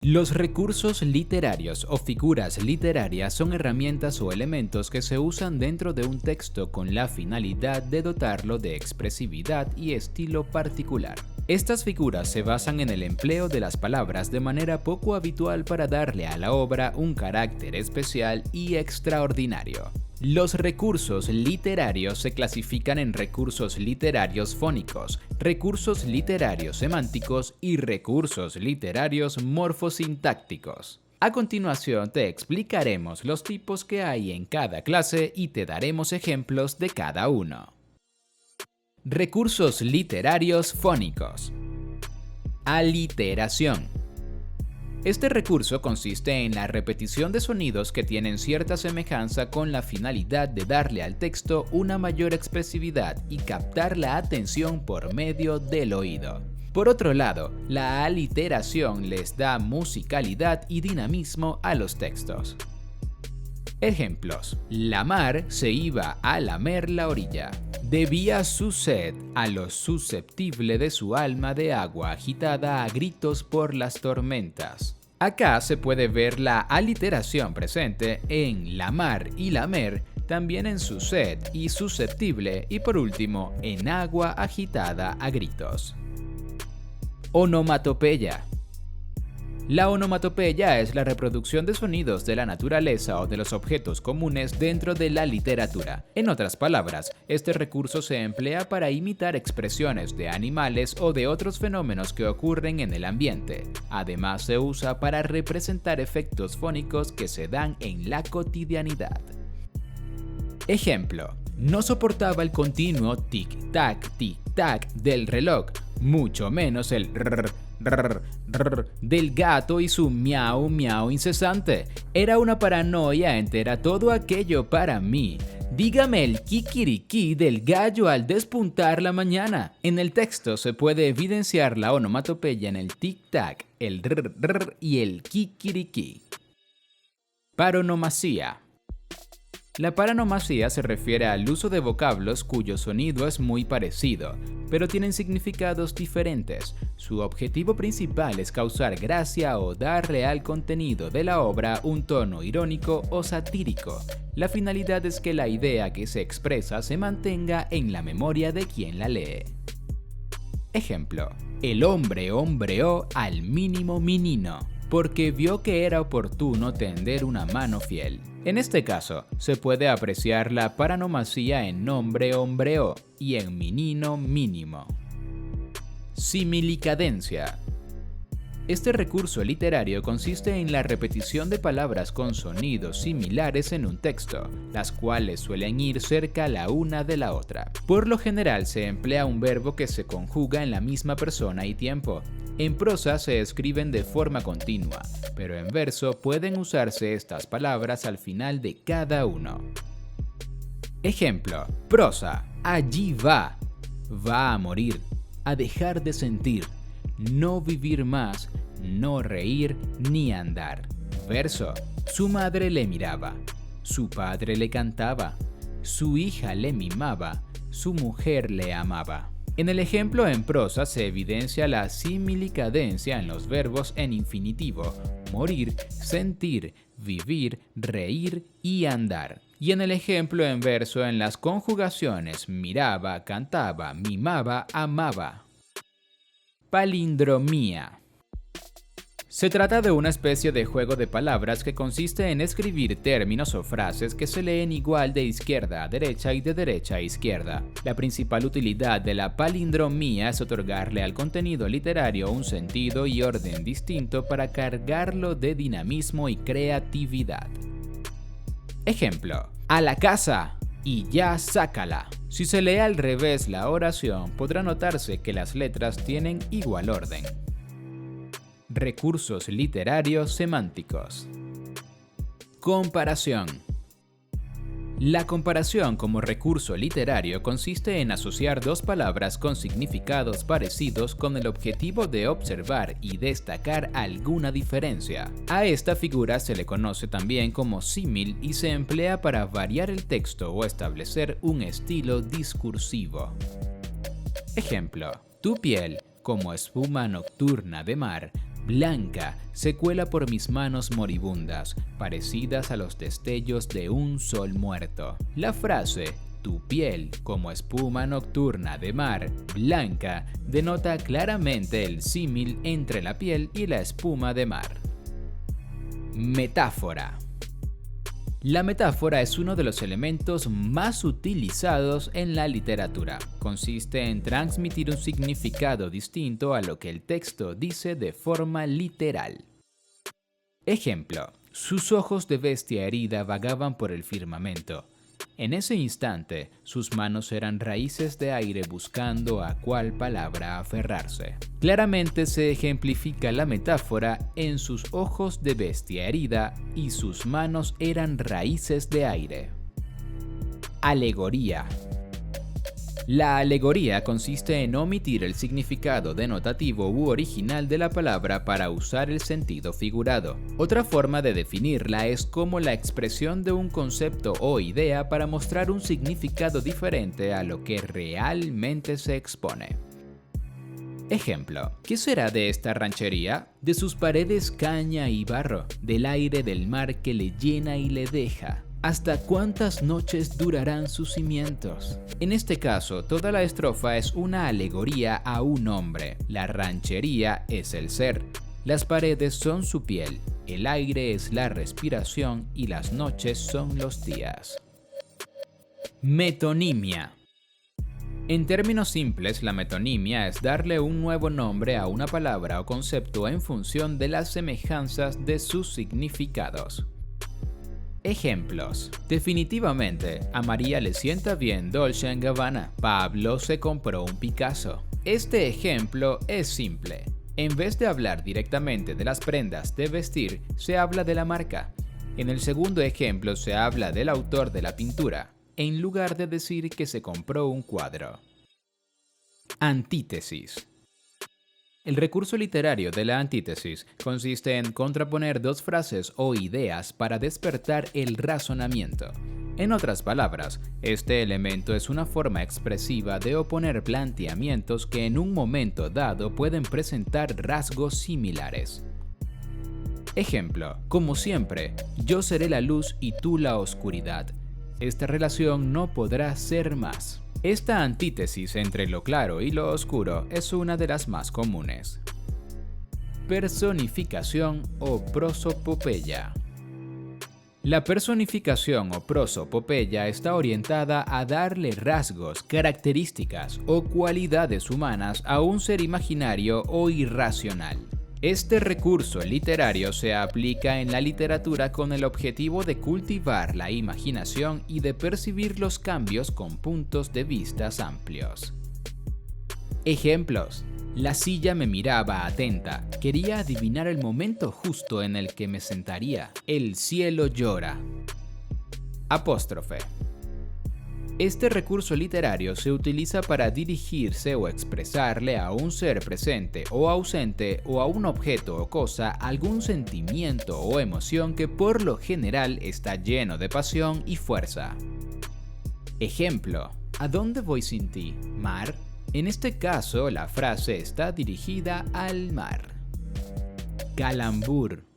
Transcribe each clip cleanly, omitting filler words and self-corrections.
Los recursos literarios o figuras literarias son herramientas o elementos que se usan dentro de un texto con la finalidad de dotarlo de expresividad y estilo particular. Estas figuras se basan en el empleo de las palabras de manera poco habitual para darle a la obra un carácter especial y extraordinario. Los recursos literarios se clasifican en recursos literarios fónicos, recursos literarios semánticos y recursos literarios morfosintácticos. A continuación te explicaremos los tipos que hay en cada clase y te daremos ejemplos de cada uno. Recursos literarios fónicos. Aliteración. Este recurso consiste en la repetición de sonidos que tienen cierta semejanza con la finalidad de darle al texto una mayor expresividad y captar la atención por medio del oído. Por otro lado, la aliteración les da musicalidad y dinamismo a los textos. Ejemplos: la mar se iba a lamer la orilla. Debía su sed a lo susceptible de su alma de agua agitada a gritos por las tormentas. Acá se puede ver la aliteración presente en la mar y lamer, también en su sed y susceptible y por último en agua agitada a gritos. Onomatopeya. La onomatopeya es la reproducción de sonidos de la naturaleza o de los objetos comunes dentro de la literatura. En otras palabras, este recurso se emplea para imitar expresiones de animales o de otros fenómenos que ocurren en el ambiente. Además, se usa para representar efectos fónicos que se dan en la cotidianidad. Ejemplo: no soportaba el continuo tic-tac del reloj, mucho menos el rrr del gato y su miau miau incesante. Era una paranoia entera todo aquello para mí. Dígame el kikiriki del gallo al despuntar la mañana. En el texto se puede evidenciar la onomatopeya en el tic-tac, el rrr y el kikiriki. Paronomasía. La paronomasía se refiere al uso de vocablos cuyo sonido es muy parecido, pero tienen significados diferentes. Su objetivo principal es causar gracia o darle al contenido de la obra un tono irónico o satírico. La finalidad es que la idea que se expresa se mantenga en la memoria de quien la lee. Ejemplo: el hombre hombreó al mínimo menino, porque vio que era oportuno tender una mano fiel. En este caso, se puede apreciar la paronomasía en hombre hombreó y en menino mínimo. Similicadencia. Este recurso literario consiste en la repetición de palabras con sonidos similares en un texto, las cuales suelen ir cerca la una de la otra. Por lo general se emplea un verbo que se conjuga en la misma persona y tiempo. En prosa se escriben de forma continua, pero en verso pueden usarse estas palabras al final de cada uno. Ejemplo: prosa, allí va a morir, a dejar de sentir, no vivir más, no reír ni andar. Verso: su madre le miraba, su padre le cantaba, su hija le mimaba, su mujer le amaba. En el ejemplo en prosa se evidencia la similicadencia en los verbos en infinitivo: morir, sentir, vivir, reír y andar. Y en el ejemplo en verso en las conjugaciones miraba, cantaba, mimaba, amaba. Palindromía. Se trata de una especie de juego de palabras que consiste en escribir términos o frases que se leen igual de izquierda a derecha y de derecha a izquierda. La principal utilidad de la palindromía es otorgarle al contenido literario un sentido y orden distinto para cargarlo de dinamismo y creatividad. Ejemplo: a la casa y ya sácala. Si se lee al revés la oración, podrá notarse que las letras tienen igual orden. Recursos literarios semánticos. Comparación. La comparación como recurso literario consiste en asociar dos palabras con significados parecidos con el objetivo de observar y destacar alguna diferencia. A esta figura se le conoce también como símil y se emplea para variar el texto o establecer un estilo discursivo. Ejemplo: tu piel, como espuma nocturna de mar, blanca, se cuela por mis manos moribundas, parecidas a los destellos de un sol muerto. La frase "tu piel, como espuma nocturna de mar, blanca", denota claramente el símil entre la piel y la espuma de mar. Metáfora. La metáfora es uno de los elementos más utilizados en la literatura. Consiste en transmitir un significado distinto a lo que el texto dice de forma literal. Ejemplo: sus ojos de bestia herida vagaban por el firmamento. En ese instante, sus manos eran raíces de aire buscando a cuál palabra aferrarse. Claramente se ejemplifica la metáfora en sus ojos de bestia herida y sus manos eran raíces de aire. Alegoría. La alegoría consiste en omitir el significado denotativo u original de la palabra para usar el sentido figurado. Otra forma de definirla es como la expresión de un concepto o idea para mostrar un significado diferente a lo que realmente se expone. Ejemplo: ¿qué será de esta ranchería? De sus paredes caña y barro, del aire del mar que le llena y le deja. ¿Hasta cuántas noches durarán sus cimientos? En este caso, toda la estrofa es una alegoría a un hombre. La ranchería es el ser, las paredes son su piel, el aire es la respiración y las noches son los días. Metonimia. En términos simples, la metonimia es darle un nuevo nombre a una palabra o concepto en función de las semejanzas de sus significados. Ejemplos: definitivamente, a María le sienta bien Dolce & Gabbana. Pablo se compró un Picasso. Este ejemplo es simple. En vez de hablar directamente de las prendas de vestir, se habla de la marca. En el segundo ejemplo se habla del autor de la pintura, en lugar de decir que se compró un cuadro. Antítesis. El recurso literario de la antítesis consiste en contraponer dos frases o ideas para despertar el razonamiento. En otras palabras, este elemento es una forma expresiva de oponer planteamientos que en un momento dado pueden presentar rasgos similares. Ejemplo: como siempre, yo seré la luz y tú la oscuridad. Esta relación no podrá ser más. Esta antítesis entre lo claro y lo oscuro es una de las más comunes. Personificación o prosopopeya. La personificación o prosopopeya está orientada a darle rasgos, características o cualidades humanas a un ser imaginario o irracional. Este recurso literario se aplica en la literatura con el objetivo de cultivar la imaginación y de percibir los cambios con puntos de vista amplios. Ejemplos: la silla me miraba atenta, quería adivinar el momento justo en el que me sentaría. El cielo llora. Apóstrofe. Este recurso literario se utiliza para dirigirse o expresarle a un ser presente o ausente o a un objeto o cosa algún sentimiento o emoción que por lo general está lleno de pasión y fuerza. Ejemplo: ¿a dónde voy sin ti, mar? En este caso, la frase está dirigida al mar. Calambur.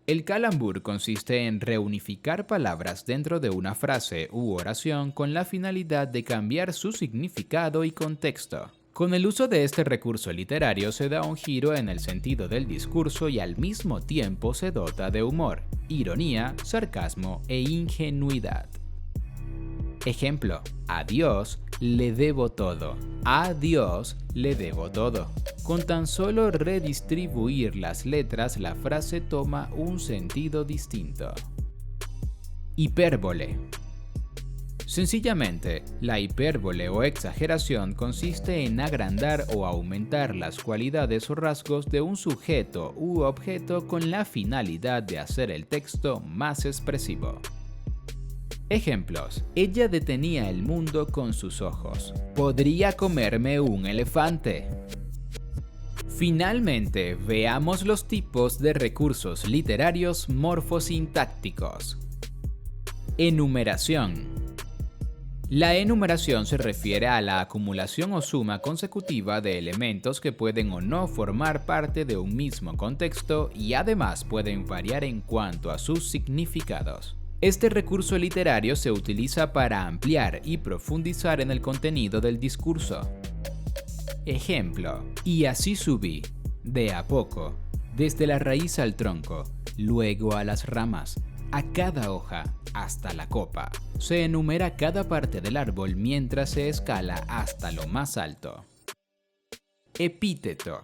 El calambur consiste en reunificar palabras dentro de una frase u oración con la finalidad de cambiar su significado y contexto. Con el uso de este recurso literario se da un giro en el sentido del discurso y al mismo tiempo se dota de humor, ironía, sarcasmo e ingenuidad. Ejemplo: a Dios le debo todo. A Dios le debo todo. Con tan solo redistribuir las letras, la frase toma un sentido distinto. Hipérbole. Sencillamente, la hipérbole o exageración consiste en agrandar o aumentar las cualidades o rasgos de un sujeto u objeto con la finalidad de hacer el texto más expresivo. Ejemplos: ella detenía el mundo con sus ojos. Podría comerme un elefante. Finalmente, veamos los tipos de recursos literarios morfosintácticos. Enumeración. La enumeración se refiere a la acumulación o suma consecutiva de elementos que pueden o no formar parte de un mismo contexto y además pueden variar en cuanto a sus significados. Este recurso literario se utiliza para ampliar y profundizar en el contenido del discurso. Ejemplo: y así subí, de a poco, desde la raíz al tronco, luego a las ramas, a cada hoja, hasta la copa. Se enumera cada parte del árbol mientras se escala hasta lo más alto. Epíteto.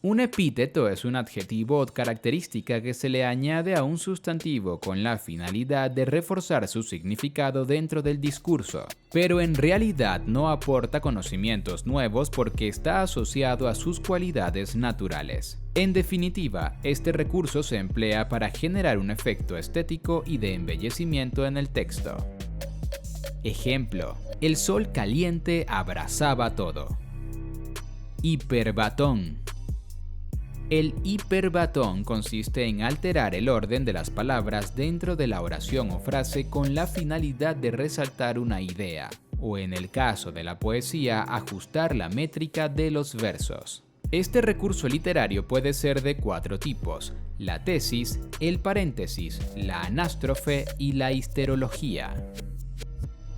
Un epíteto es un adjetivo o característica que se le añade a un sustantivo con la finalidad de reforzar su significado dentro del discurso, pero en realidad no aporta conocimientos nuevos porque está asociado a sus cualidades naturales. En definitiva, este recurso se emplea para generar un efecto estético y de embellecimiento en el texto. Ejemplo: el sol caliente abrazaba todo. Hiperbatón. El hiperbatón consiste en alterar el orden de las palabras dentro de la oración o frase con la finalidad de resaltar una idea, o en el caso de la poesía, ajustar la métrica de los versos. Este recurso literario puede ser de 4 tipos: la tesis, el paréntesis, la anástrofe y la histerología.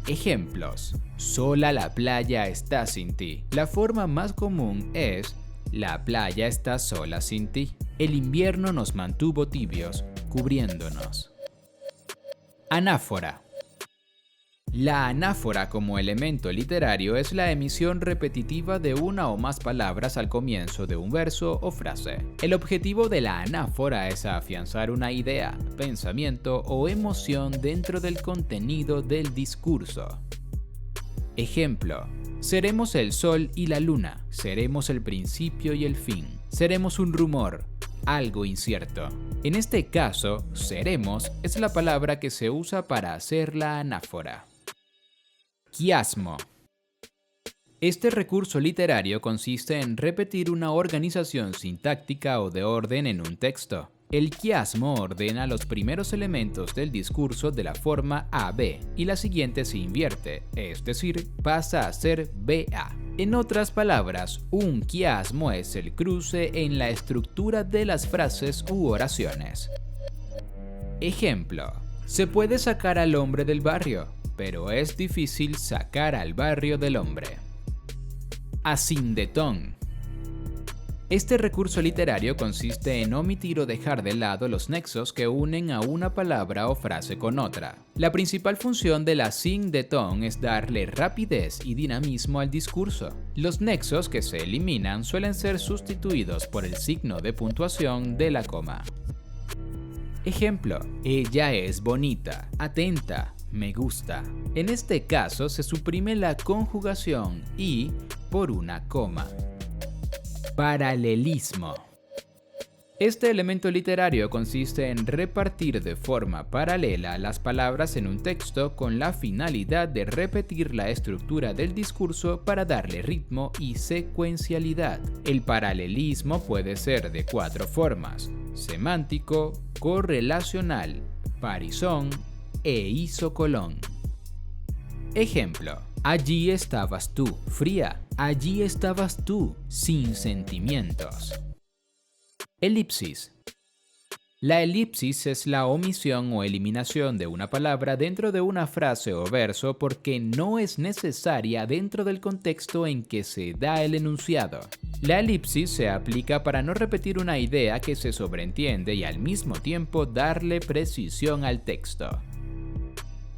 Ejemplos: sola la playa está sin ti. La forma más común es: la playa está sola sin ti. El invierno nos mantuvo tibios, cubriéndonos. Anáfora. La anáfora como elemento literario es la emisión repetitiva de una o más palabras al comienzo de un verso o frase. El objetivo de la anáfora es afianzar una idea, pensamiento o emoción dentro del contenido del discurso. Ejemplo: seremos el sol y la luna, seremos el principio y el fin, seremos un rumor, algo incierto. En este caso, seremos es la palabra que se usa para hacer la anáfora. Quiasmo. Este recurso literario consiste en repetir una organización sintáctica o de orden en un texto. El quiasmo ordena los primeros elementos del discurso de la forma A-B y la siguiente se invierte, es decir, pasa a ser B-A. En otras palabras, un quiasmo es el cruce en la estructura de las frases u oraciones. Ejemplo: se puede sacar al hombre del barrio, pero es difícil sacar al barrio del hombre. Asindetón. Este recurso literario consiste en omitir o dejar de lado los nexos que unen a una palabra o frase con otra. La principal función del asindetón es darle rapidez y dinamismo al discurso. Los nexos que se eliminan suelen ser sustituidos por el signo de puntuación de la coma. Ejemplo: ella es bonita, atenta, me gusta. En este caso se suprime la conjugación y por una coma. Paralelismo. Este elemento literario consiste en repartir de forma paralela las palabras en un texto con la finalidad de repetir la estructura del discurso para darle ritmo y secuencialidad. El paralelismo puede ser de 4 formas: semántico, correlacional, parizón e isocolón. Ejemplo: allí estabas tú, fría. Allí estabas tú, sin sentimientos. Elipsis. La elipsis es la omisión o eliminación de una palabra dentro de una frase o verso porque no es necesaria dentro del contexto en que se da el enunciado. La elipsis se aplica para no repetir una idea que se sobreentiende y al mismo tiempo darle precisión al texto.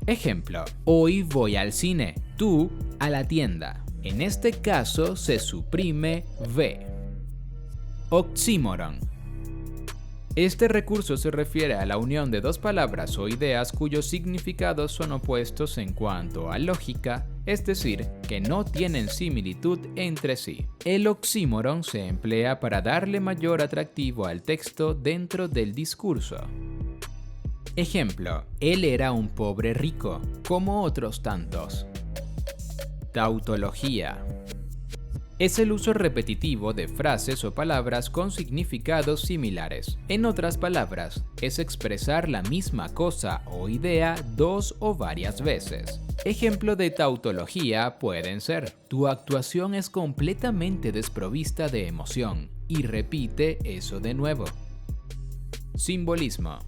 Ejemplo: hoy voy al cine, tú a la tienda. En este caso se suprime V. Oxímoron. Este recurso se refiere a la unión de 2 palabras o ideas cuyos significados son opuestos en cuanto a lógica, es decir, que no tienen similitud entre sí. El oxímoron se emplea para darle mayor atractivo al texto dentro del discurso. Ejemplo: él era un pobre rico, como otros tantos. Tautología. es el uso repetitivo de frases o palabras con significados similares. En otras palabras, es expresar la misma cosa o idea dos o varias veces. Ejemplo de tautología pueden ser: tu actuación es completamente desprovista de emoción, y repite eso de nuevo. Simbolismo.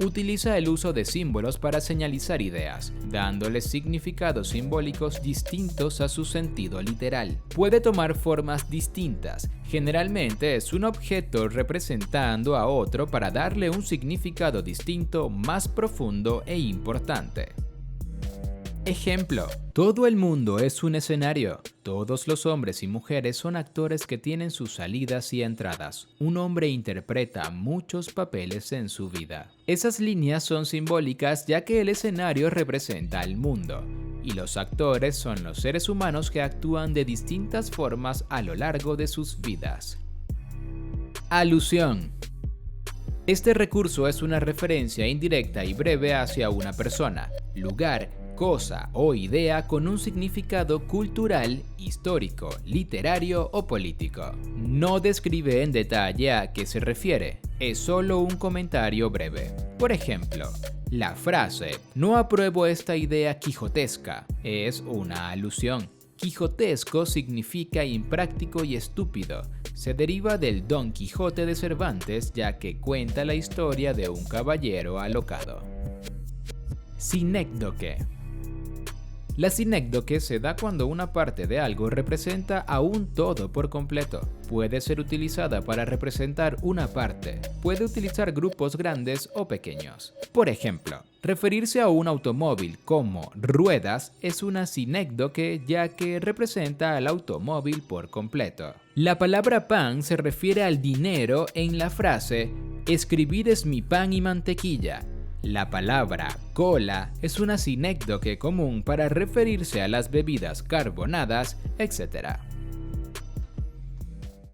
Utiliza el uso de símbolos para señalizar ideas, dándoles significados simbólicos distintos a su sentido literal. Puede tomar formas distintas. Generalmente es un objeto representando a otro para darle un significado distinto, más profundo e importante. Ejemplo: todo el mundo es un escenario. Todos los hombres y mujeres son actores que tienen sus salidas y entradas. Un hombre interpreta muchos papeles en su vida. Esas líneas son simbólicas ya que el escenario representa al mundo, y los actores son los seres humanos que actúan de distintas formas a lo largo de sus vidas. Alusión. Este recurso es una referencia indirecta y breve hacia una persona, lugar, cosa o idea con un significado cultural, histórico, literario o político. No describe en detalle a qué se refiere, es solo un comentario breve. Por ejemplo, la frase "no apruebo esta idea quijotesca" es una alusión. Quijotesco significa impráctico y estúpido. Se deriva del Don Quijote de Cervantes, ya que cuenta la historia de un caballero alocado. Sinécdoque. La sinécdoque se da cuando una parte de algo representa a un todo por completo. Puede ser utilizada para representar una parte. Puede utilizar grupos grandes o pequeños. Por ejemplo, referirse a un automóvil como ruedas es una sinécdoque ya que representa al automóvil por completo. La palabra pan se refiere al dinero en la frase "escribir es mi pan y mantequilla". La palabra cola es una sinécdoque común para referirse a las bebidas carbonadas, etc.